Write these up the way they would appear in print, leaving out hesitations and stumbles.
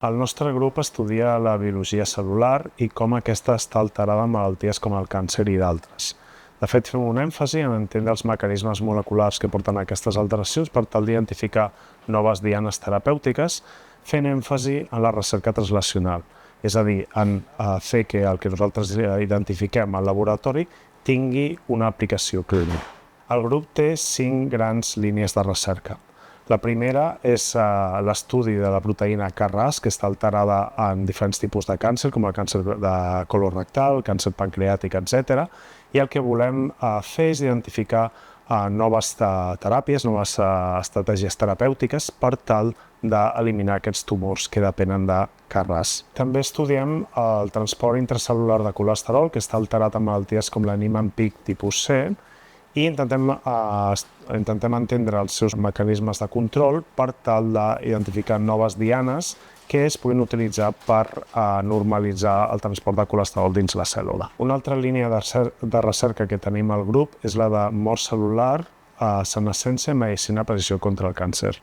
El nostre grup estudia la biologia cel·lular i com aquesta està alterada en malalties com el càncer i d'altres. De fet, fem un èmfasi en entendre els mecanismes moleculars que porten a aquestes alteracions per tal d'identificar noves dianes terapèutiques, fent èmfasi en la recerca translacional, és a dir, en fer que el que nosaltres identifiquem al laboratori tingui una aplicació clínica. El grup té 5 grans línies de recerca. La primera és l'estudi de la proteïna KRAS, que està alterada en diferents tipus de càncer, com el càncer de colorectal, càncer pancreàtic, etc. I el que volem fer és identificar noves teràpies, noves estratègies terapèutiques per tal d'eliminar aquests tumors que depenen de KRAS. També estudiem el transport intracel·lular de colesterol, que està alterat en malalties com l'Niemann-Pick tipus C, i intentem entendre els seus mecanismes de control per tal d'identificar noves dianes que es puguin utilitzar per normalitzar el transport de colesterol dins la cèl·lula. Una altra línia de recerca que tenim al grup és la de mort cel·lular, senescència i medicina de precisió contra el càncer.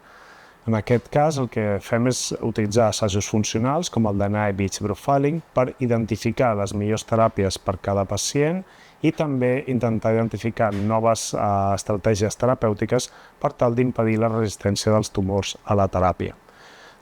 En aquest cas, el que fem és utilitzar assajos funcionals, com el d'NIH Profiling, per identificar les millors teràpies per cada pacient i també intentar identificar noves estratègies terapèutiques per tal d'impedir la resistència dels tumors a la teràpia.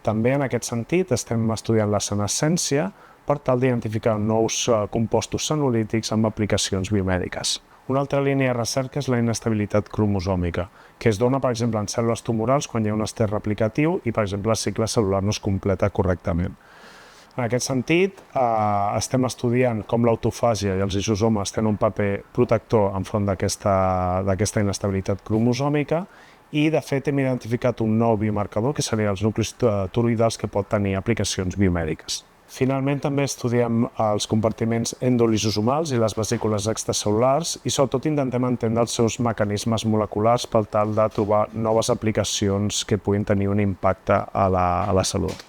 També, en aquest sentit, estem estudiant la senescència per tal d'identificar nous compostos senolítics amb aplicacions biomèdiques. Una altra línia de recerca és la inestabilitat cromosòmica, que es dona, per exemple, en cèl·lules tumorals quan hi ha un estès replicatiu i, per exemple, el cicle cel·lular no es completa correctament. En aquest sentit, estem estudiant com l'autofàgia i els lisosomes tenen un paper protector enfront d'aquesta inestabilitat cromosòmica i, de fet, hem identificat un nou biomarcador, que serien els nuclis toroidals, que pot tenir aplicacions biomèdiques. Finalment, també estudiem els compartiments endolisosomals i les vesícules extracel·lulars i, sobretot, intentem entendre els seus mecanismes moleculars per tal de trobar noves aplicacions que puguin tenir un impacte a la salut.